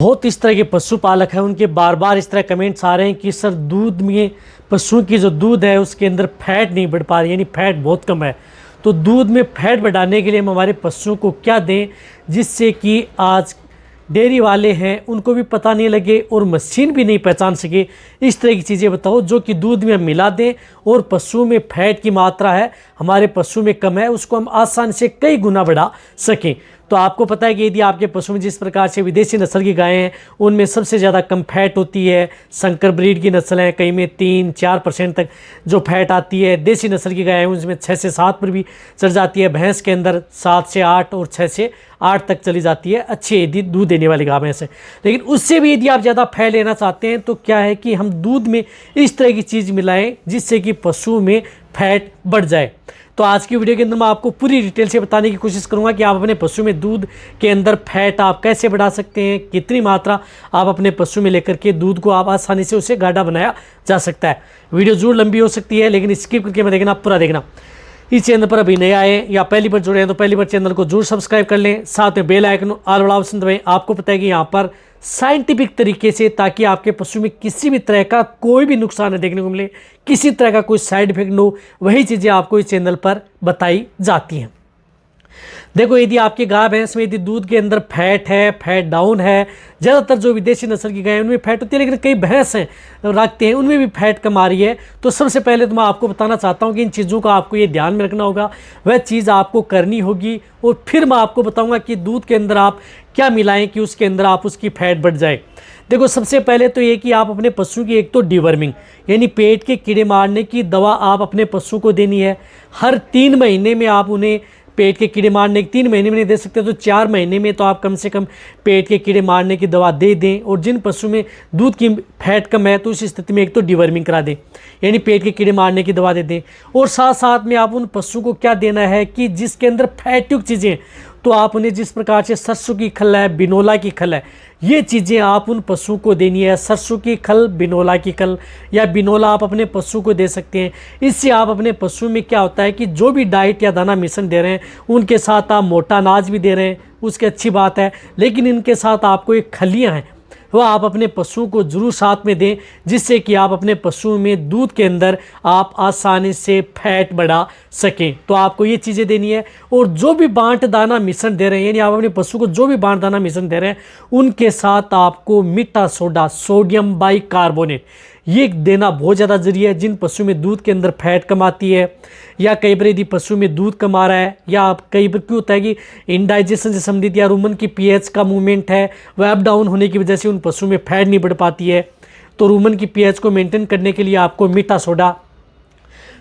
बहुत इस तरह के पशुपालक हैं, उनके बार बार इस तरह कमेंट्स आ रहे हैं कि सर दूध में पशुओं की जो दूध है उसके अंदर फैट नहीं बढ़ पा रही, यानी फैट बहुत कम है। तो दूध में फैट बढ़ाने के लिए हम हमारे पशुओं को क्या दें जिससे कि आज डेयरी वाले हैं उनको भी पता नहीं लगे और मशीन भी नहीं पहचान सके। इस तरह की चीज़ें बताओ जो कि दूध में हम मिला दें और पशुओं में फैट की मात्रा है हमारे पशु में कम है उसको हम आसानी से कई गुना बढ़ा सकें। तो आपको पता है कि यदि आपके पशु में जिस प्रकार से विदेशी नस्ल की गायें हैं उनमें सबसे ज़्यादा कम फैट होती है। संकर ब्रीड की नस्ल है, कई में 3-4% तक जो फैट आती है। देसी नस्ल की गायें हैं उसमें 6 से 7 पर भी चढ़ जाती है। भैंस के अंदर 7 से 8 और 6 से 8 तक चली जाती है, अच्छी यदि दूध देने वाली गाय भैंस है। लेकिन उससे भी यदि आप ज़्यादा फैट लेना चाहते हैं तो क्या है कि हम दूध में इस तरह की चीज़ मिलाएं जिससे कि पशु में फैट बढ़ जाए। तो आज की वीडियो के अंदर मैं आपको पूरी डिटेल से बताने की कोशिश करूंगा कि आप अपने पशु में दूध के अंदर फैट आप कैसे बढ़ा सकते हैं, कितनी मात्रा आप अपने पशु में लेकर के दूध को आप आसानी से उसे गाढ़ा बनाया जा सकता है। वीडियो जरूर लंबी हो सकती है लेकिन स्किप करके मत देखना, पूरा देखना। इस चैनल पर अभी नए आए या पहली बार जुड़े हैं तो पहली बार चैनल को जरूर सब्सक्राइब कर लें, साथ में बेल आइकन ऑल वाला ऑप्शन दबाएं। आपको पता है कि यहाँ पर साइंटिफिक तरीके से, ताकि आपके पशु में किसी भी तरह का कोई भी नुकसान न देखने को मिले, किसी तरह का कोई साइड इफेक्ट न हो, वही चीज़ें आपको इस चैनल पर बताई जाती हैं। देखो, यदि आपकी गाय भैंस में यदि दूध के अंदर फैट है, फैट डाउन है, ज़्यादातर जो विदेशी नस्ल की गाय है उनमें फैट होती है लेकिन कई भैंस हैं रखते हैं उनमें भी फैट कम आ रही है। तो सबसे पहले तो मैं आपको बताना चाहता हूं कि इन चीज़ों का आपको ये ध्यान में रखना होगा, वह चीज़ आपको करनी होगी और फिर मैं आपको बताऊंगा कि दूध के अंदर आप क्या मिलाएं कि उसके अंदर आप उसकी फैट बढ़ जाए। देखो, सबसे पहले तो ये कि आप अपने पशु की एक तो डिवर्मिंग यानी पेट के कीड़े मारने की दवा आप अपने पशु को देनी है। हर 3 महीने में आप उन्हें पेट के कीड़े मारने की, 3 महीने में नहीं दे सकते तो 4 महीने में तो आप कम से कम पेट के कीड़े मारने की दवा दे दें। और जिन पशु में दूध की फैट कम है तो उस स्थिति में एक तो डिवर्मिंग करा दें यानी पेट के कीड़े मारने की दवा दे दें। और साथ साथ में आप उन पशु को क्या देना है कि जिसके अंदर फैट युक्त चीज़ें, तो आप उन्हें जिस प्रकार से सरसों की खल है, बिनोला की खल है, ये चीज़ें आप उन पशु को देनी है। सरसों की खल, बिनोला की खल या बिनोला आप अपने पशु को दे सकते हैं। इससे आप अपने पशु में क्या होता है कि जो भी डाइट या दाना मिश्रण दे रहे हैं उनके साथ आप मोटा अनाज भी दे रहे हैं, उसकी अच्छी बात है, लेकिन इनके साथ आपको एक खलियाँ हैं वह आप अपने पशुओं को जरूर साथ में दें जिससे कि आप अपने पशुओं में दूध के अंदर आप आसानी से फैट बढ़ा सकें। तो आपको ये चीज़ें देनी है। और जो भी बांट दाना मिश्रण दे रहे हैं यानी आप अपने पशु को जो भी बांट दाना मिश्रण दे रहे हैं उनके साथ आपको मीठा सोडा, सोडियम बाइकार्बोनेट, ये देना बहुत ज़्यादा ज़रूरी है। जिन पशु में दूध के अंदर फैट कम आती है या कई बार यदि पशु में दूध कम आ रहा है या कई बार क्यों होता है कि इंडाइजेशन से संबंधित या रूमन की पीएच का मूवमेंट है वह अप डाउन होने की वजह से उन पशु में फैट नहीं बढ़ पाती है, तो रूमन की पीएच को मेंटेन करने के लिए आपको मीठा सोडा,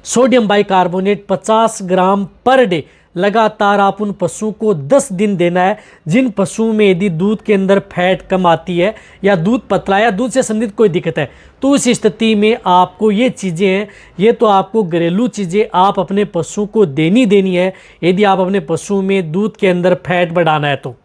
सोडियम बाइकार्बोनेट 50 ग्राम पर डे लगातार आप उन पशुओं को 10 दिन देना है। जिन पशुओं में यदि दूध के अंदर फैट कम आती है या दूध पतला या दूध से संबंधित कोई दिक्कत है तो उस स्थिति में आपको ये चीज़ें हैं, ये तो आपको घरेलू चीज़ें आप अपने पशुओं को देनी है यदि आप अपने पशुओं में दूध के अंदर फैट बढ़ाना है तो।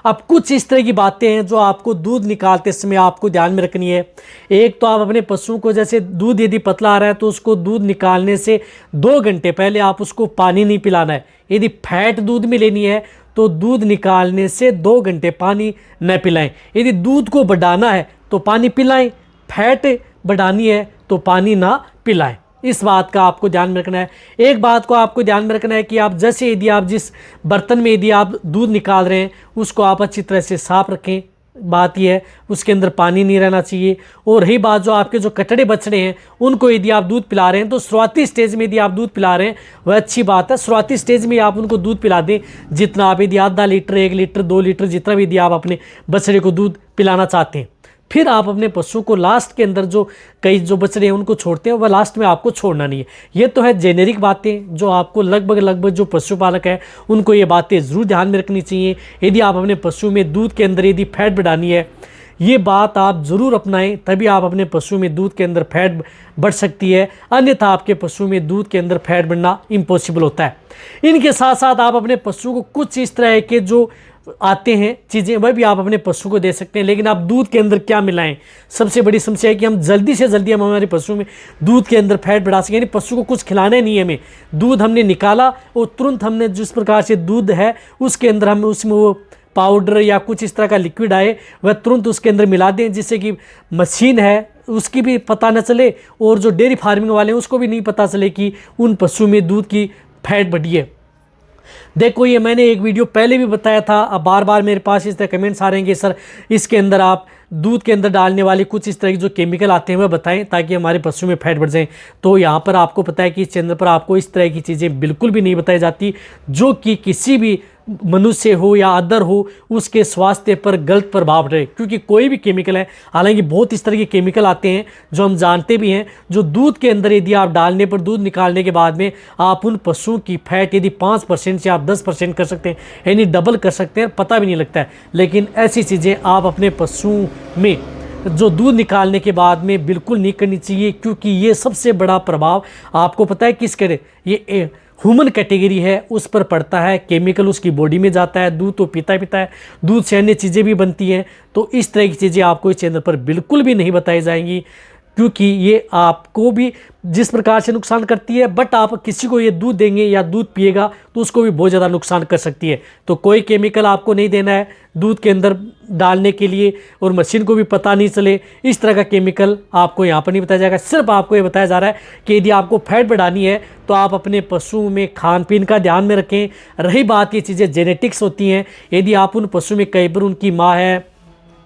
अब कुछ इस तरह की बातें हैं जो आपको दूध निकालते समय आपको ध्यान में रखनी है। एक तो आप अपने पशुओं को, जैसे दूध यदि पतला आ रहा है तो उसको दूध निकालने से 2 घंटे पहले आप उसको पानी नहीं पिलाना है। यदि फैट दूध में लेनी है तो दूध निकालने से 2 घंटे पानी न पिलाएं। यदि दूध को बढ़ाना है तो पानी पिलाएं, फैट बढ़ानी है तो पानी ना पिलाएं। इस बात का आपको ध्यान में रखना है। एक बात को आपको ध्यान में रखना है कि आप जैसे यदि आप जिस बर्तन में यदि आप दूध निकाल रहे हैं उसको आप अच्छी तरह से साफ रखें। बात यह है उसके अंदर पानी नहीं रहना चाहिए। और रही बात जो आपके जो कटड़े बछड़े हैं उनको यदि आप दूध पिला रहे हैं तो शुरुआती स्टेज में यदि आप दूध पिला रहे हैं वह अच्छी बात है। शुरुआती स्टेज में आप उनको दूध पिला दें जितना आप, यदि आधा लीटर, 1 लीटर, 2 लीटर, जितना भी यदि आप अपने बछड़े को दूध पिलाना चाहते हैं। फिर आप अपने पशु को लास्ट के अंदर जो कई जो बछड़े हैं उनको छोड़ते हैं वह लास्ट में आपको छोड़ना नहीं है। ये तो है जेनेरिक बातें जो आपको लगभग जो पशुपालक है उनको ये बातें ज़रूर ध्यान में रखनी चाहिए। यदि आप अपने पशु में दूध के अंदर यदि फैट बढ़ानी है, ये बात आप ज़रूर अपनाएं, तभी आप अपने पशु में दूध के अंदर फैट बढ़ सकती है, अन्यथा आपके पशु में दूध के अंदर फैट बढ़ना इम्पॉसिबल होता है। इनके साथ साथ आप अपने पशु को कुछ इस तरह के जो आते हैं चीज़ें वह भी आप अपने पशु को दे सकते हैं। लेकिन आप दूध के अंदर क्या मिलाएं, सबसे बड़ी समस्या है कि हम जल्दी से जल्दी हम हमारे पशु में दूध के अंदर फैट बढ़ा सकें। यानी पशु को कुछ खिलाना नहीं है, हमें दूध हमने निकाला और तुरंत हमने जिस प्रकार से दूध है उसके अंदर हम उसमें वो पाउडर या कुछ इस तरह का लिक्विड आए वह तुरंत उसके अंदर मिला दें, जिससे कि मशीन है उसकी भी पता न चले और जो डेयरी फार्मिंग वाले हैं उसको भी नहीं पता चले कि उन पशु में दूध की फैट बढ़ी है। देखो ये मैंने एक वीडियो पहले भी बताया था, अब बार बार मेरे पास इस तरह कमेंट्स आ रहे हैं कि सर इसके अंदर आप दूध के अंदर डालने वाले कुछ इस तरह के जो केमिकल आते हैं वह बताएं ताकि हमारे पशु में फैट बढ़ जाए। तो यहाँ पर आपको पता है कि इस चैनल पर आपको इस तरह की चीज़ें बिल्कुल भी नहीं बताई जाती जो कि किसी भी मनुष्य हो या अदर हो उसके स्वास्थ्य पर गलत प्रभाव रहे, क्योंकि कोई भी केमिकल है, हालांकि बहुत इस तरह के केमिकल आते हैं जो हम जानते भी हैं, जो दूध के अंदर यदि आप डालने पर दूध निकालने के बाद में आप उन पशुओं की फैट यदि 5% से आप 10% कर सकते हैं, यानी डबल कर सकते हैं, पता भी नहीं लगता है। लेकिन ऐसी चीज़ें आप अपने पशुओं में जो दूध निकालने के बाद में बिल्कुल नहीं करनी चाहिए, क्योंकि ये सबसे बड़ा प्रभाव आपको पता है किस करे, ये ह्यूमन कैटेगरी है उस पर पड़ता है। केमिकल उसकी बॉडी में जाता है, दूध तो पीता है, दूध से अन्य चीज़ें भी बनती हैं। तो इस तरह की चीज़ें आपको इस चैनल पर बिल्कुल भी नहीं बताई जाएंगी, क्योंकि ये आपको भी जिस प्रकार से नुकसान करती है, बट आप किसी को ये दूध देंगे या दूध पिएगा तो उसको भी बहुत ज़्यादा नुकसान कर सकती है। तो कोई केमिकल आपको नहीं देना है दूध के अंदर डालने के लिए, और मशीन को भी पता नहीं चले इस तरह का केमिकल आपको यहाँ पर नहीं बताया जाएगा। सिर्फ आपको ये बताया जा रहा है कि यदि आपको फैट बढ़ानी है तो आप अपने पशुओं में खान पीन का ध्यान में रखें। रही बात ये चीज़ें जेनेटिक्स होती हैं, यदि आप उन पशु में कई बार उनकी माँ है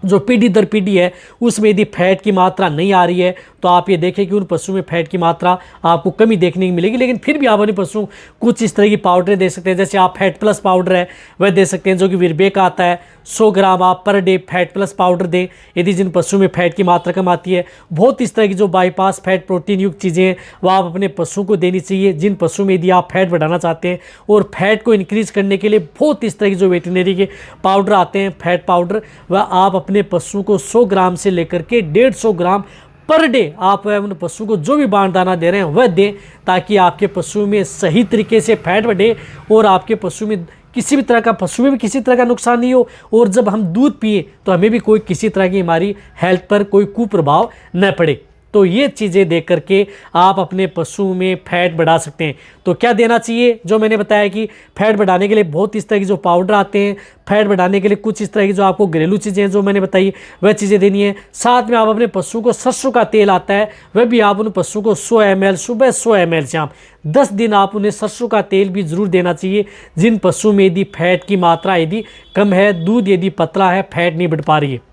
जो पीढ़ी दर पीढ़ी है उसमें यदि फैट की मात्रा नहीं आ रही है तो आप ये देखें कि उन पशुओं में फैट की मात्रा आपको कमी देखने को मिलेगी। लेकिन फिर भी आप अपने पशुओं कुछ इस तरह की पाउडर दे सकते हैं, जैसे आप फैट प्लस पाउडर है वह दे सकते हैं, जो कि विरबे का आता है। 100 ग्राम आप per day fat plus powder दें यदि जिन पशुओं में फैट की मात्रा कम आती है। बहुत इस तरह की जो बाईपास फैट प्रोटीन युक्त चीज़ें हैं वह आप अपने पशुओं को देनी चाहिए, जिन पशुओं में यदि आप फैट बढ़ाना चाहते हैं। और फैट को इंक्रीज करने के लिए बहुत इस तरह की जो वेटनरी के पाउडर आते हैं, फैट पाउडर, वह आप अपने पशुओं को 100 ग्राम से लेकर के 150 ग्राम पर डे आप उन पशुओं को जो भी बाण दाना दे रहे हैं वह दें, ताकि आपके पशुओं में सही तरीके से फैट बढ़े और आपके पशु में किसी भी तरह का पशु में भी किसी तरह का नुकसान नहीं हो, और जब हम दूध पिए तो हमें भी कोई किसी तरह की हमारी हेल्थ पर कोई कुप्रभाव न पड़े। तो ये चीज़ें देख करके आप अपने पशुओं में फैट बढ़ा सकते हैं। तो क्या देना चाहिए, जो मैंने बताया कि फैट बढ़ाने के लिए बहुत इस तरह की जो पाउडर आते हैं, फैट बढ़ाने के लिए कुछ इस तरह की जो आपको घरेलू चीज़ें हैं जो मैंने बताई वह चीज़ें देनी है। साथ में आप अपने पशुओं को सरसों का तेल आता है वह भी आप उन पशुओं को 100 ml सुबह 100 ml शाम 10 दिन आप उन्हें सरसों का तेल भी ज़रूर देना चाहिए, जिन पशुओं में यदि फैट की मात्रा यदि कम है, दूध यदि पतला है, फैट नहीं बढ़ पा रही है।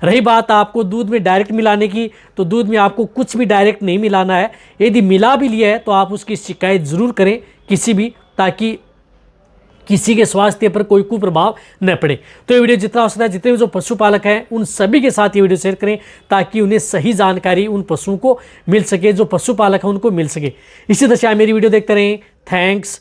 रही बात आपको दूध में डायरेक्ट मिलाने की, तो दूध में आपको कुछ भी डायरेक्ट नहीं मिलाना है। यदि मिला भी लिया है तो आप उसकी शिकायत ज़रूर करें किसी भी, ताकि किसी के स्वास्थ्य पर कोई कुप्रभाव न पड़े। तो ये वीडियो जितना हो सकता है जितने भी जो पशुपालक हैं उन सभी के साथ ये वीडियो शेयर करें, ताकि उन्हें सही जानकारी उन पशुओं को मिल सके, जो पशुपालक हैं उनको मिल सके। इसी तरह से आप मेरी वीडियो देखते रहें। थैंक्स।